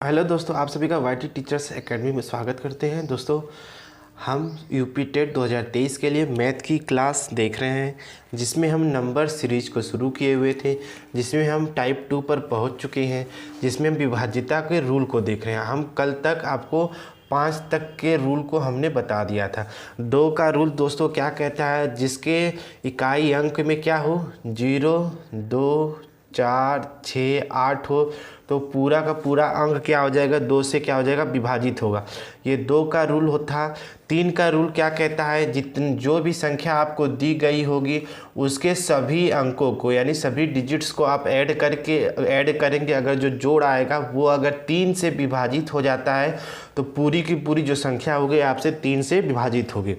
Hello दोस्तों, आप सभी का वाईटी टीचर्स एकेडमी में स्वागत करते हैं। दोस्तों, हम यूपी टेट 2023 के लिए मैथ की क्लास देख रहे हैं, जिसमें हम नंबर सीरीज को शुरू किए हुए थे, जिसमें हम टाइप 2 पर पहुंच चुके हैं, जिसमें हम विभाज्यता के रूल को देख रहे हैं। हम कल तक आपको 5 तक के रूल को हमने बता दिया था। 2 का रूल दोस्तों क्या कहता है, जिसके इकाई अंक में क्या हो 0, 2, 4, 6, 8 हो तो पूरा का पूरा अंक क्या हो जाएगा, 2 से क्या हो जाएगा, विभाजित होगा। ये 2 का रूल होता। 3 का रूल क्या कहता है, जो भी संख्या आपको दी गई होगी उसके सभी अंकों को यानी सभी डिजिट्स को आप ऐड करेंगे। अगर जो जोड़ आएगा वो अगर 3 से विभाजित हो जाता है तो पूरी की पूरी जो संख्या होगी आपसे 3 से विभाजित होगी।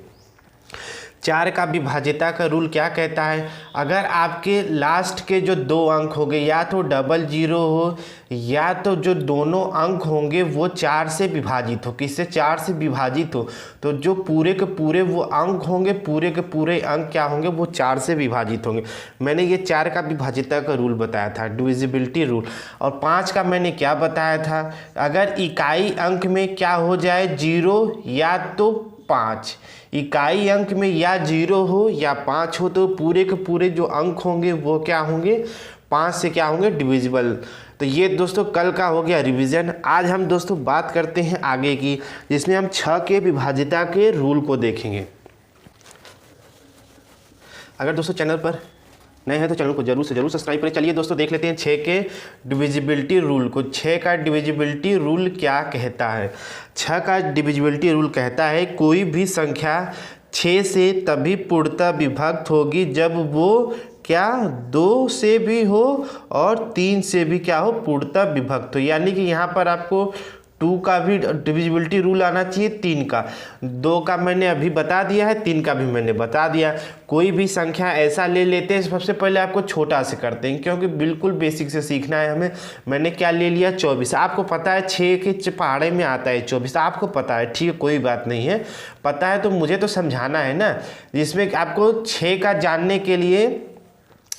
4 का विभाज्यता का रूल क्या कहता है, अगर आपके लास्ट के जो 2 अंक होंगे या तो डबल जीरो हो या तो जो दोनों अंक होंगे वो 4 से विभाजित हो, किससे 4 से विभाजित हो, तो जो पूरे के पूरे वो अंक होंगे, पूरे के पूरे अंक क्या होंगे, वो 4 से विभाजित होंगे। मैंने ये 4 का विभाज्यता का रूल बताया था, डिविजिबिलिटी रूल। और 5 का मैंने क्या बताया था, अगर इकाई अंक में क्या हो जाए 0 या तो 5, इकाई अंक में या 0 हो या 5 हो तो पूरे के पूरे जो अंक होंगे वो क्या होंगे, 5 से क्या होंगे, डिविजिबल। तो ये दोस्तों कल का हो गया रिवीजन। आज हम दोस्तों बात करते हैं आगे की, जिसमें हम 6 के विभाज्यता के रूल को देखेंगे। अगर दोस्तों चैनल पर नए हैं तो चैनल को जरूर से जरूर सब्सक्राइब करें। चलिए दोस्तों देख लेते हैं 6 के डिविजिबिलिटी रूल को। 6 का डिविजिबिलिटी रूल क्या कहता है। 6 का डिविजिबिलिटी रूल कहता है कोई भी संख्या 6 से तभी पूर्णतः विभक्त होगी जब वो क्या 2 से भी हो और 3 से भी क्या हो, पूर्णतः विभक्त हो। यानी कि यहाँ पर आपको 2 का भी डिविजिबिलिटी रूल आना चाहिए, 3 का। 2 का मैंने अभी बता दिया है, 3 का भी मैंने बता दिया। कोई भी संख्या ऐसा ले लेते हैं, सबसे पहले आपको छोटा से करते हैं क्योंकि बिल्कुल बेसिक से सीखना है हमें। मैंने क्या ले लिया 24। आपको पता है 6 के पहाड़े में आता है 24, आपको पता है, ठीक है, कोई बात नहीं है, पता है तो मुझे तो समझाना है ना। जिसमें आपको 6 का जानने के लिए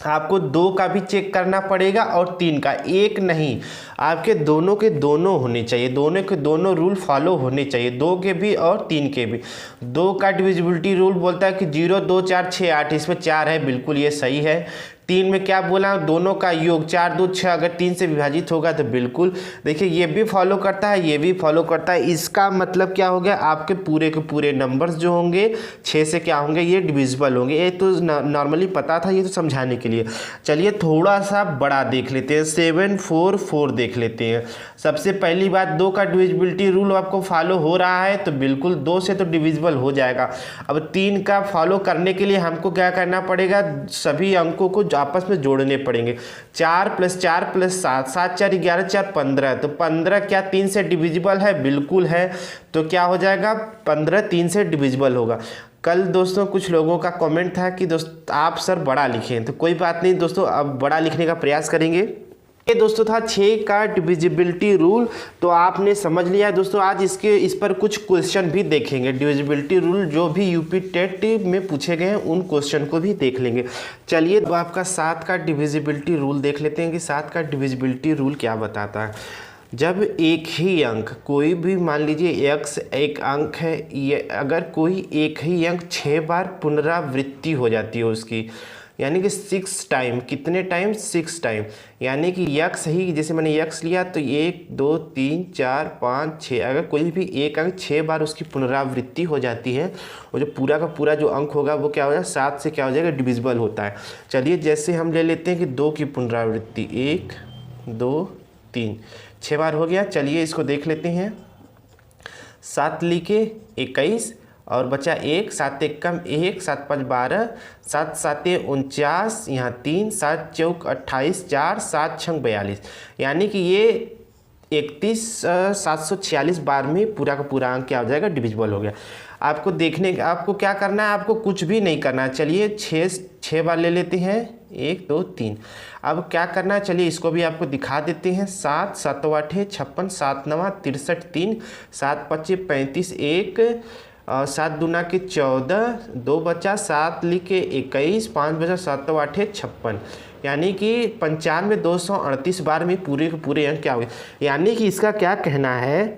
आपको 2 का भी चेक करना पड़ेगा और 3 का, एक नहीं, आपके दोनों के दोनों होने चाहिए, दोनों के दोनों रूल फॉलो होने चाहिए, 2 के भी और 3 के भी। 2 का डिविजिबिलिटी रूल बोलता है कि 0, 2, 4, 6, 8, इसमें 4 है, बिल्कुल ये सही है। 3 में क्या बोला, दोनों का योग 4, 2, 6 अगर 3 से विभाजित होगा तो बिल्कुल। देखिए ये भी फॉलो करता है, ये भी फॉलो करता है। इसका मतलब क्या हो गया, आपके पूरे के पूरे नंबर्स जो होंगे 6 से क्या होंगे, ये डिविजिबल होंगे। ये तो नॉर्मली पता था, ये तो समझाने के लिए। चलिए थोड़ा सा बड़ा देख लेते हैं, 7, 4, 4 देख लेते हैं। सबसे पहली बात, 2 का डिविजिबिलिटी रूल आपको फॉलो हो रहा है तो बिल्कुल 2 से तो डिविजिबल हो जाएगा। अब 3 का फॉलो करने के लिए हमको क्या करना पड़ेगा, सभी अंकों को आपस में जोड़ने पड़ेंगे। 4 + 4 + 7, 7, 4, 11, 4, 15, तो 15 क्या 3 से डिविजिबल है, बिल्कुल है। तो क्या हो जाएगा, 15 3 से डिविजिबल होगा। कल दोस्तों कुछ लोगों का कमेंट था कि दोस्त आप सर बड़ा लिखें, तो कोई बात नहीं दोस्तों, अब बड़ा लिखने का प्रयास करेंगे। ये दोस्तों था 6 का डिविजिबिलिटी रूल, तो आपने समझ लिया है दोस्तों। आज इस पर कुछ क्वेश्चन भी देखेंगे, डिविजिबिलिटी रूल जो भी यूपी टेट में पूछे गए हैं उन क्वेश्चन को भी देख लेंगे। चलिए तो आपका 7 का डिविजिबिलिटी रूल देख लेते हैं कि 7 का डिविजिबिलिटी रूल क्या बताता है। जब एक ही अंक, कोई भी मान लीजिए x एक अंक है, ये अगर कोई एक ही अंक 6 बार पुनरावृत्ति हो जाती है उसकी, यानी कि 6 टाइम, कितने टाइम, 6 टाइम, यानी कि x ही, जैसे मैंने x लिया तो 1, 2, 3, 4, 5, 6, अगर कोई भी एक अंक 6 बार उसकी पुनरावृत्ति हो जाती है, और जो पूरा का पूरा जो अंक होगा वो क्या हो जाएगा, 7 से क्या हो जाएगा, डिविजिबल होता है। चलिए जैसे हम ले लेते हैं कि 2 की पुनरावृत्ति, 1, 2, 3, 6 बार हो गया। चलिए इसको देख लेते हैं। 7 लिखे 21 और बचा 1, 7 1 कम 1, 7 5 12, 7 7 49, यहाँ 3, 7 4 28, 4 7 6 42, यानी कि ये 746 बार में पूरा का पूरा अंक क्या हो जाएगा, डिविजिबल हो गया। आपको आपको क्या करना है, आपको कुछ भी नहीं करना है। चलिए 6 बार ले लेते हैं, 1 2 3। अब क्या करना है, चलिए इसको भी आपको दिखा देते हैं। 7 7 8 56, 7 9 63, 3, 7 5 35, 1 7 दूना के 14, 2 बचा 7 लिखे 21, 5 बचा 7 तो 8 56, यानी कि 95 238 बार में पूरे के पूरे अंक क्या हो गए। यानी कि इसका क्या कहना है,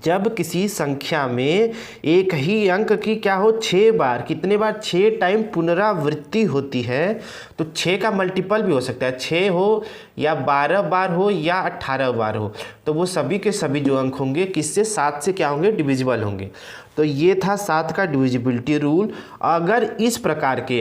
जब किसी संख्या में एक ही अंक की क्या हो 6 बार, कितने बार 6 टाइम पुनरावृत्ति होती है, तो 6 का मल्टीपल भी हो सकता है, 6 हो या 12 बार हो या 18 बार हो, तो वो सभी के सभी जो अंक होंगे किससे 7 से क्या होंगे डिविजिबल होंगे। तो ये था 7 का डिविजिबिलिटी रूल। अगर इस प्रकार के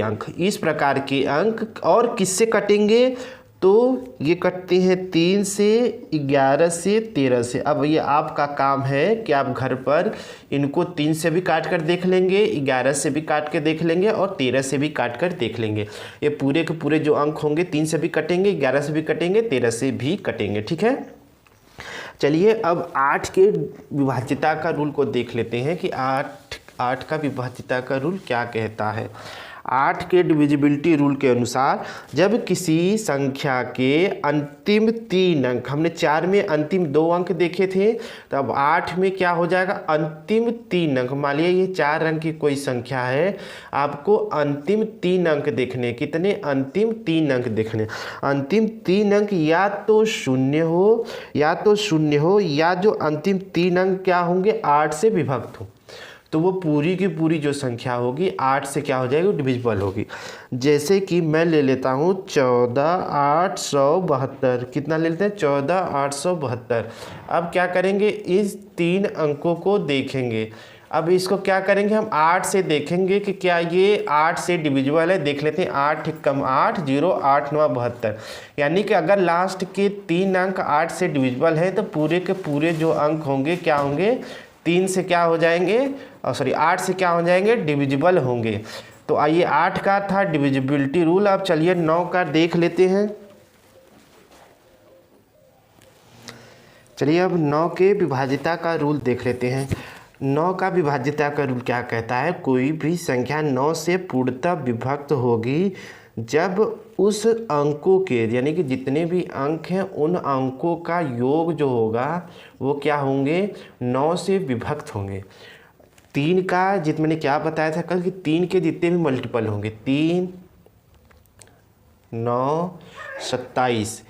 अंक और किससे कटेंगे, तो ये कटते हैं 3 से, 11 से, 13 से। अब ये आपका काम है कि आप घर पर इनको 3 से भी काट कर देख लेंगे, 11 से भी काट कर देख लेंगे और 13 से भी काट कर देख लेंगे। ये पूरे के पूरे जो अंक होंगे 3 से भी कटेंगे, 11 से भी कटेंगे, 13 से भी कटेंगे, ठीक है। चलिए अब 8 के विभाज्यता का रूल को देख लेते हैं कि 8 का विभाज्यता का रूल क्या कहता है। 8 के डिविजिबिलिटी रूल के अनुसार जब किसी संख्या के अंतिम 3 अंक, हमने 4 में अंतिम 2 अंक देखे थे, तो अब 8 में क्या हो जाएगा अंतिम 3 अंक। मान लिया ये 4 अंक की कोई संख्या है, आपको अंतिम 3 अंक देखने, कितने अंतिम 3 अंक देखने। अंतिम 3 अंक या तो शून्य हो या जो अंतिम 3 अंक क्या होंगे 8 से विभक्त हो, तो वो पूरी की पूरी जो संख्या होगी 8 से क्या हो जाएगी डिविजिबल होगी। जैसे कि मैं ले लेता हूँ 14,872, कितना ले लेते हैं 14,872। अब क्या करेंगे, इस 3 अंकों को देखेंगे। अब इसको क्या करेंगे, हम 8 से देखेंगे कि क्या ये 8 से डिविजिबल है। देख लेते हैं 8 कम 8 0 8 9 72, यानी कि अगर लास्ट के 3 अंक 8 से डिविजिबल है तो पूरे के पूरे जो अंक होंगे क्या होंगे 3 से क्या हो जाएंगे, 8 से क्या हो जाएंगे डिविजिबल होंगे। तो आइए 8 का था डिविजिबिलिटी रूल। अब चलिए 9 का देख लेते हैं। चलिए अब 9 के विभाज्यता का रूल देख लेते हैं। 9 का विभाज्यता का रूल क्या कहता है, कोई भी संख्या 9 से पूर्णतः विभक्त होगी जब उस अंकों के, यानी कि जितने भी अंक हैं उन अंकों का योग जो होगा वो क्या होंगे 9 से विभक्त होंगे। 3 का मैंने क्या बताया था कल कि 3 के जितने भी मल्टीपल होंगे, 3 9 27,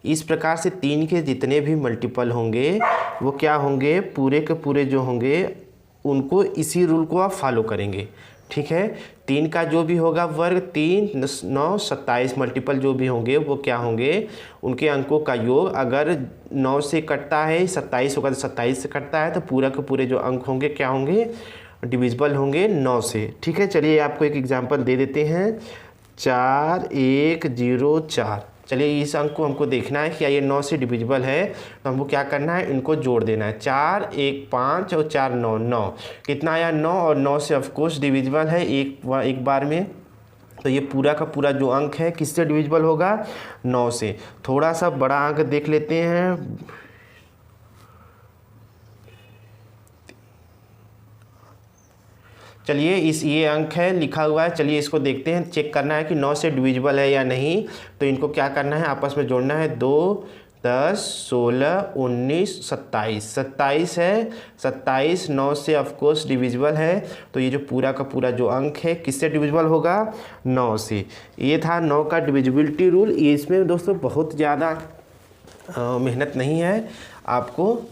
इस प्रकार से 3 के जितने भी मल्टीपल होंगे वो क्या होंगे पूरे के पूरे जो होंगे उनको इसी रूल को आप फॉलो करेंगे, ठीक है। 3 का जो भी होगा वर्ग 3 9 27 मल्टीपल जो भी होंगे वो क्या होंगे उनके अंकों का योग, अगर 9 से कटता है 27 होगा तो 27 से कटता है तो पूरा के पूरे जो अंक होंगे क्या होंगे डिविजिबल होंगे 9 से, ठीक है। चलिए आपको एक एग्जांपल दे देते हैं 4104। चलिए इस अंक को हमको देखना है कि क्या ये 9 से डिविजिबल है, तो हमको क्या करना है इनको जोड़ देना है। 4 1 5 और 4 9 9, कितना आया 9, और 9 से ऑफकोर्स डिविजिबल है एक बार में, तो ये पूरा का पूरा जो अंक है किससे डिविजिबल होगा 9 से। थोड़ा सा बड़ा अंक देख लेते हैं, चलिए ये अंक है लिखा हुआ है, चलिए इसको देखते हैं, चेक करना है कि 9 से डिविजिबल है या नहीं। तो इनको क्या करना है आपस में जोड़ना है, 2 10 16 19 27, 27 है, 27 9 से ऑफकोर्स डिविजिबल है, तो ये जो पूरा का पूरा जो अंक है किससे डिविजिबल होगा 9 से। ये था 9 का डिविजिबिलिटी रूल। इसमें दोस्तों बहुत ज़्यादा मेहनत नहीं है आपको,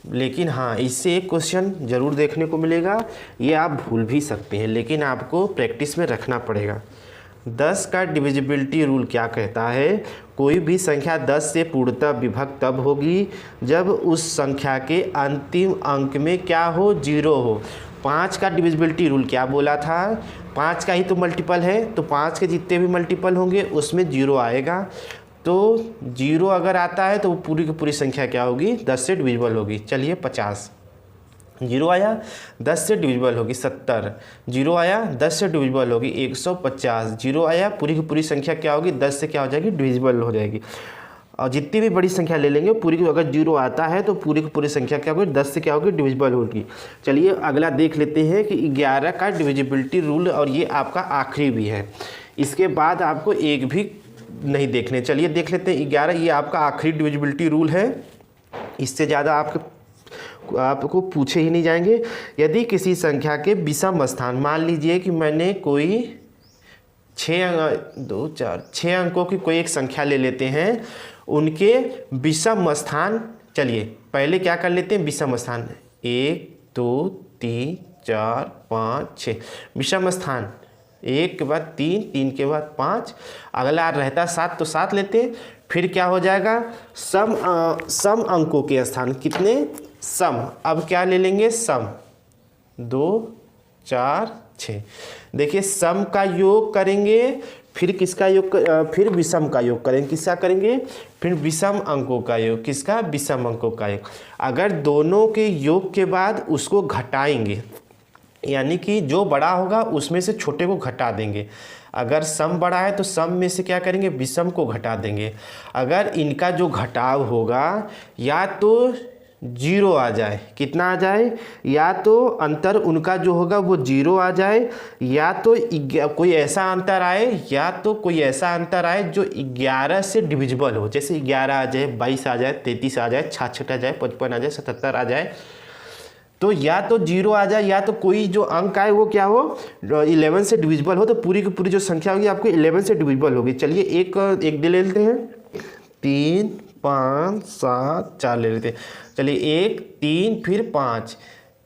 लेकिन हाँ इससे एक क्वेश्चन ज़रूर देखने को मिलेगा, ये आप भूल भी सकते हैं लेकिन आपको प्रैक्टिस में रखना पड़ेगा। 10 का डिविजिबिलिटी रूल क्या कहता है, कोई भी संख्या 10 से पूर्णतः विभक्त तब होगी जब उस संख्या के अंतिम अंक में क्या हो 0 हो। 5 का डिविजिबिलिटी रूल क्या बोला था, 5 का ही तो मल्टीपल है, तो 5 के जितने भी मल्टीपल होंगे उसमें 0 आएगा, तो 0 अगर आता है तो वो पूरी की पूरी संख्या क्या होगी 10 से डिविजिबल होगी। चलिए 50, 0 आया 10 से डिविजिबल होगी। 70, 0 आया 10 से डिविजिबल होगी। 150, 0 आया पूरी की पूरी संख्या क्या होगी 10 से क्या हो जाएगी डिविजिबल हो जाएगी। और जितनी भी बड़ी संख्या ले लेंगे पूरी की, अगर 0 आता है तो पूरी की पूरी संख्या क्या होगी 10 से क्या होगी डिविजिबल होगी। चलिए अगला देख लेते हैं कि 11 का डिविजिबिलिटी रूल, और ये आपका आखिरी भी है, इसके बाद आपको एक भी नहीं देखने। चलिए देख लेते हैं 11, ये आपका आखिरी डिविजिबिलिटी रूल है, इससे ज़्यादा आपके आपको पूछे ही नहीं जाएंगे। यदि किसी संख्या के विषम स्थान, मान लीजिए कि मैंने कोई 6 अंकों की कोई एक संख्या ले लेते हैं, उनके विषम स्थान, चलिए पहले क्या कर लेते हैं, विषम स्थान 1 2 3 4 5 6, विषम स्थान 1 के बाद 3, 3 के बाद 5, अगला रहता 7 तो 7 लेते हैं। फिर क्या हो जाएगा, सम अंकों के स्थान कितने, सम, अब क्या ले लेंगे, सम 2 4 6। देखिए सम का योग करेंगे, फिर किसका योग, फिर विषम का योग करेंगे, किसका करेंगे, फिर विषम अंकों का योग, किसका, विषम अंकों का योग। अगर दोनों के योग के बाद उसको घटाएंगे, यानी कि जो बड़ा होगा उसमें से छोटे को घटा देंगे। अगर सम बड़ा है तो सम में से क्या करेंगे, विषम को घटा देंगे। अगर इनका जो घटाव होगा या तो 0 आ जाए, कितना आ जाए, या तो अंतर उनका जो होगा वो 0 आ जाए, या तो कोई ऐसा अंतर आए, या तो कोई ऐसा अंतर आए जो 11 से डिविजिबल हो, जैसे 11 आ जाए, 22 आ जाए, 33 आ जाए, 66 आ जाए, 55 आ जाए, 77 आ जाए। तो या तो 0 आ जाए, या तो कोई जो अंक आए वो क्या हो, 11 से डिविजिबल हो, तो पूरी की पूरी जो संख्या होगी आपको 11 से डिविजिबल होगी। चलिए एक दे लेते हैं, 3 5 7 4 ले लेते हैं। चलिए 1 3 फिर 5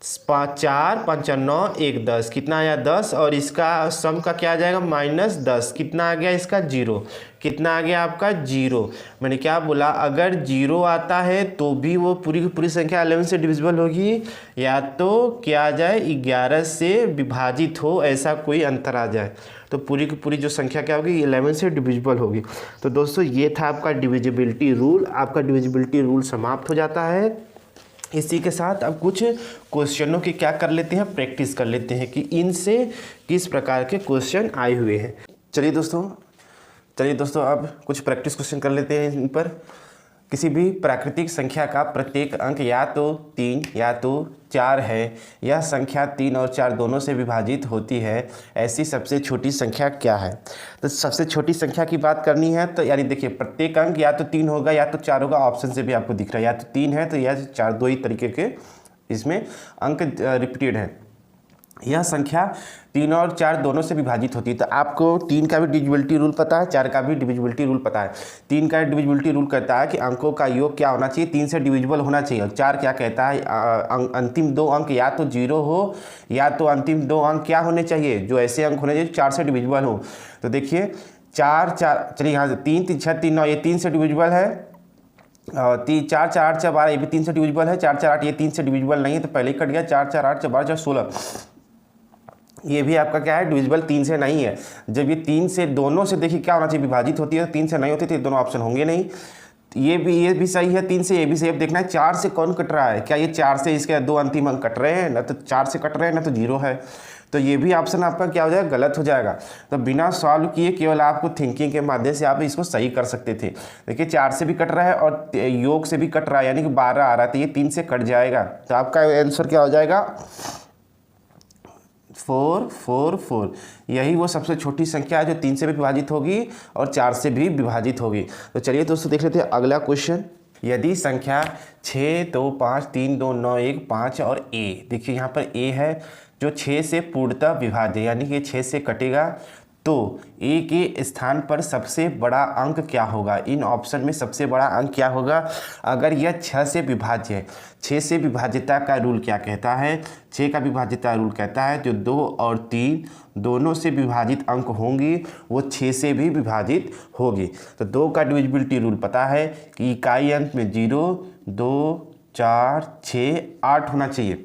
4 5 9 1 10, कितना आया 10, और इसका सम का क्या आ जाएगा, -10, कितना आ गया इसका 0, कितना आ गया आपका 0। मैंने क्या बोला, अगर 0 आता है तो भी वो पूरी की पूरी संख्या 11 से डिविजिबल होगी, या तो क्या आ जाए 11 से विभाजित हो, ऐसा कोई अंतर आ जाए, तो पूरी की पूरी जो संख्या क्या होगी 11 से डिविजिबल होगी। तो दोस्तों ये था आपका डिविजिबिलिटी रूल। आपका डिविजिबिलिटी रूल समाप्त हो जाता है। इसी के साथ अब कुछ क्वेश्चनों की क्या कर लेते हैं, प्रैक्टिस कर लेते हैं कि इनसे किस प्रकार के क्वेश्चन आए हुए हैं। चलिए दोस्तों अब कुछ प्रैक्टिस क्वेश्चन कर लेते हैं इन पर। किसी भी प्राकृतिक संख्या का प्रत्येक अंक या तो 3 या तो 4 है, यह संख्या 3 और 4 दोनों से विभाजित होती है, ऐसी सबसे छोटी संख्या क्या है। तो सबसे छोटी संख्या की बात करनी है, तो यानी देखिए प्रत्येक अंक या तो 3 होगा या तो 4 होगा, ऑप्शन से भी आपको दिख रहा है, या तो 3 है तो या 4, दो ही तरीके के इसमें अंक रिपीटेड है। यह संख्या 3 और 4 दोनों से विभाजित होती है। तो आपको 3 का भी डिविजिबिलिटी रूल पता है, 4 का भी डिविजिबिलिटी रूल पता है। 3 का डिविजिबिलिटी रूल कहता है कि अंकों का योग क्या होना चाहिए, 3 से डिविजिबल होना चाहिए। और 4 क्या कहता है, अंतिम 2 अंक या तो 0 हो, या तो अंतिम 2 अंक क्या होने चाहिए, जो ऐसे अंक होने चाहिए 4 से डिविजिबल हो। तो देखिए 4 चलिए यहाँ से 3 3 6 3 9, ये 3 से डिविजिबल है, 3 4 4 8 6 12, ये भी 3 से डिविजिबल है। 4 4 8 ये 3 से डिविजिबल नहीं है, तो पहले ही कट गया। 4 4 8 6 12 4 16, ये भी आपका क्या है, डिविजिबल 3 से नहीं है। जब ये 3 से दोनों से देखिए क्या होना चाहिए, विभाजित होती है, 3 से नहीं होती तो ये दोनों ऑप्शन होंगे नहीं। ये भी सही है, 3 से ये भी सही। अब देखना है 4 से कौन कट रहा है, क्या ये 4 से इसके 2 अंतिम अंक कट रहे हैं, ना तो 4 से कट रहे हैं ना तो 0 है, तो ये भी ऑप्शन आपका क्या हो जाएगा, गलत हो जाएगा। तो बिना सॉल्व किए केवल आपको थिंकिंग के माध्यम से आप इसको सही कर सकते थे। देखिए 4 से भी कट रहा है और योग से भी कट रहा है, यानी कि 12 आ रहा है, तो ये 3 से कट जाएगा। तो आपका आंसर क्या हो जाएगा, 4 4 4। यही वो सबसे छोटी संख्या है जो 3 से भी विभाजित होगी और 4 से भी विभाजित होगी। तो चलिए दोस्तों देख लेते हैं अगला क्वेश्चन। यदि संख्या 6 2 5 3 2 9 1 5 और a, देखिए यहाँ पर a है जो 6 से पूर्णतः विभाज्य, यानी कि 6 से कटेगा, तो a के स्थान पर सबसे बड़ा अंक क्या होगा। इन ऑप्शन में सबसे बड़ा अंक क्या होगा अगर यह 6 से विभाज्य है। 6 से विभाज्यता का रूल क्या कहता है, 6 का विभाज्यता रूल कहता है जो 2 और 3 दोनों से विभाजित अंक होंगी वो 6 से भी विभाजित होगी। तो 2 का डिविजिबिलिटी रूल पता है कि इकाई अंक में 0 2 4 6 8 होना चाहिए।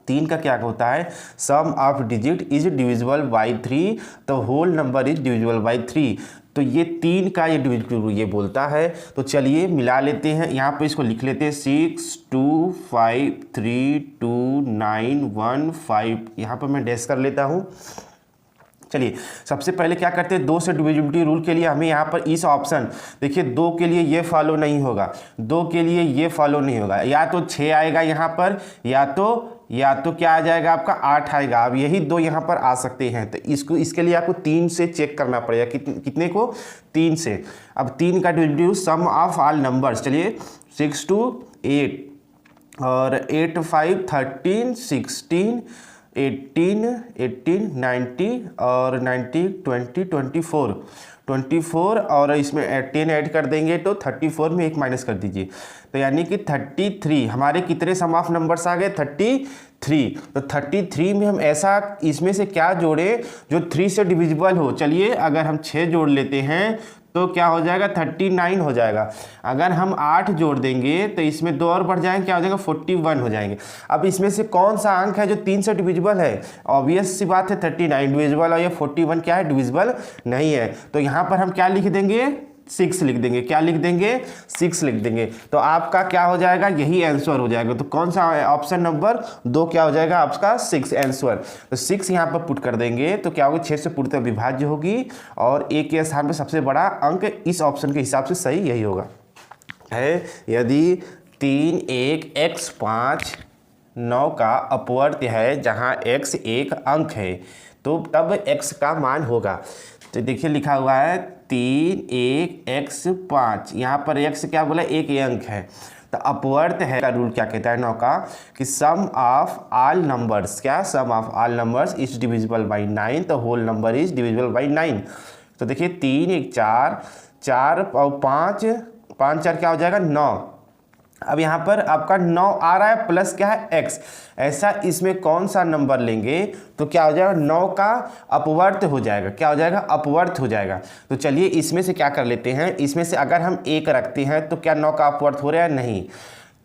3 का क्या होता है, sum of digit is divisible by 3, तो whole number is divisible by 3। तो ये 3 का ये डिविजिबिलिटी ये बोलता है। तो चलिए मिला लेते हैं, यहाँ पे इसको लिख लेते हैं 6 2 5 3 2 9 1 5, यहाँ पर मैं डैश कर लेता हूँ। चलिए सबसे पहले क्या करते हैं, 2 से डिविजिबिलिटी रूल के लिए हमें यहाँ पर इस ऑप्शन, देखिए 2 के लिए ये फॉलो नहीं होगा, 2 के लिए ये फॉलो नहीं होगा, या तो 6 आएगा यहाँ पर, या तो क्या आ जाएगा आपका 8 आएगा। अब यही 2 यहाँ पर आ सकते हैं, तो इसके लिए आपको 3 से चेक करना पड़ेगा, कितने को, 3 से। अब 3 का divisibility sum of all numbers, चलिए 6 2 8, और 8 5 13 16 18 18 90 और 90 20 24 और इसमें 10 ऐड कर देंगे तो 34 में 1 माइनस कर दीजिए, तो यानी कि 33 हमारे कितने सम ऑफ नंबर्स आ गए 33। तो 33 में हम ऐसा इसमें से क्या जोड़ें जो 3 से डिविजिबल हो। चलिए अगर हम 6 जोड़ लेते हैं तो क्या हो जाएगा 39 हो जाएगा। अगर हम 8 जोड़ देंगे तो इसमें 2 और बढ़ जाएंगे, क्या हो जाएगा 41 हो जाएंगे। अब इसमें से कौन सा अंक है जो 3 से डिविजिबल है? ऑब्वियस सी बात है 39 डिविजिबल, और ये 41 क्या है डिविजिबल नहीं है। तो यहाँ पर हम क्या लिख देंगे 6 लिख देंगे। क्या लिख देंगे 6 लिख देंगे। तो आपका क्या हो जाएगा यही आंसर हो जाएगा। तो कौन सा ऑप्शन नंबर 2 क्या हो जाएगा आपका 6 आंसर। तो 6 यहाँ पर पुट कर देंगे तो क्या होगा 6 से पूर्णतः विभाज्य होगी और ए के स्थान पर सबसे बड़ा अंक इस ऑप्शन के हिसाब से सही यही होगा है। यदि 3 1 x 5 9 का अपवर्त्य है जहाँ x एक अंक है तो तब x का मान होगा। तो देखिए लिखा हुआ है 3 1 x 5, यहाँ पर x क्या बोला एक अंक है। तो अपवर्त्य है का रूल क्या कहता है 9 का कि सम ऑफ ऑल नंबर्स, क्या sum of all numbers is divisible by 9, तो whole number is divisible by 9। तो देखिए 3 1 4 4 और 5 5 4 क्या हो जाएगा 9। अब यहाँ पर आपका 9 आ रहा है प्लस क्या है x, ऐसा इसमें कौन सा नंबर लेंगे तो क्या हो जाएगा 9 का अपवर्त हो जाएगा। क्या हो जाएगा अपवर्त हो जाएगा। तो चलिए इसमें से क्या कर लेते हैं, इसमें से अगर हम 1 रखते हैं तो क्या 9 का अपवर्त हो रहा है नहीं।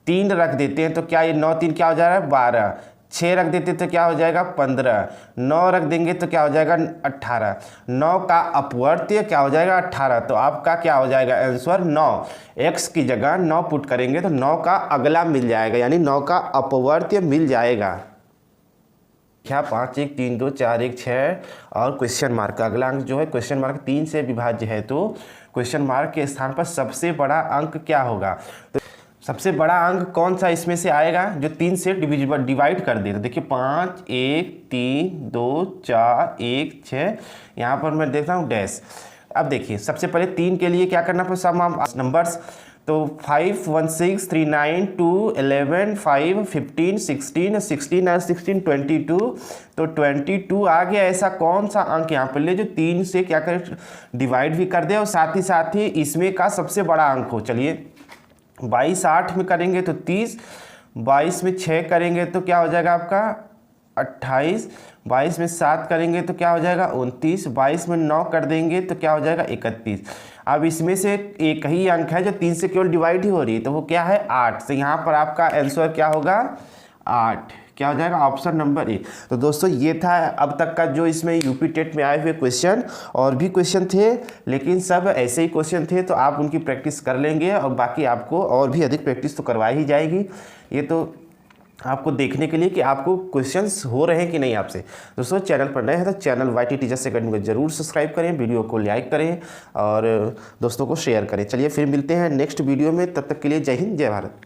3 रख देते हैं तो क्या ये 9 3 क्या हो जा रहा है 12। 6 रख देते तो क्या हो जाएगा 15। 9 रख देंगे तो क्या हो जाएगा 18। 9 का अपवर्त्य क्या हो जाएगा 18। तो आपका क्या हो जाएगा आंसर 9। x की जगह 9 पुट करेंगे तो 9 का अगला मिल जाएगा, यानी 9 का अपवर्त्य मिल जाएगा। क्या 5 1 3 2 4 1 6 और क्वेश्चन मार्क। अगला अंक जो है क्वेश्चन मार्क 3 से विभाज्य है तो क्वेश्चन मार्क के स्थान पर सबसे बड़ा अंक क्या होगा। तो सबसे बड़ा अंक कौन सा इसमें से आएगा जो 3 से डिवाइड कर दे। तो देखिए 5 1 3 2 4 1 6, यहाँ पर मैं देखता हूँ डैश। अब देखिए सबसे पहले 3 के लिए क्या करना पड़ेगा सम ऑफ नंबर्स। तो 5 1 6 3 9 2 11 5 15 16 16 और 16 22। तो 22 आ गया। ऐसा कौन सा अंक यहाँ पर ले जो 3 से क्या करे डिवाइड भी कर दे और साथ ही इसमें का सबसे बड़ा अंक हो। चलिए 22 8 में करेंगे तो 30, 22 में 6 करेंगे तो क्या हो जाएगा आपका 28, 22 में 7 करेंगे तो क्या हो जाएगा 29, 22 में 9 कर देंगे तो क्या हो जाएगा 31। अब इसमें से एक ही अंक है जो 3 से केवल डिवाइड ही हो रही है तो वो क्या है 8। तो यहाँ पर आपका आंसर क्या होगा 8। क्या हो जाएगा ऑप्शन नंबर ए। तो दोस्तों ये था अब तक का जो इसमें यूपी टेट में आए हुए क्वेश्चन। और भी क्वेश्चन थे लेकिन सब ऐसे ही क्वेश्चन थे तो आप उनकी प्रैक्टिस कर लेंगे और बाकी आपको और भी अधिक प्रैक्टिस तो करवाई ही जाएगी। ये तो आपको देखने के लिए कि आपको क्वेश्चंस हो रहे हैं कि नहीं आपसे। दोस्तों चैनल पर नए हैं तो चैनल YT टीचर्स अकेडमी को जरूर सब्सक्राइब करें, वीडियो को लाइक करें और दोस्तों को शेयर करें। चलिए फिर मिलते हैं नेक्स्ट वीडियो में, तब तक के लिए जय हिंद जय भारत।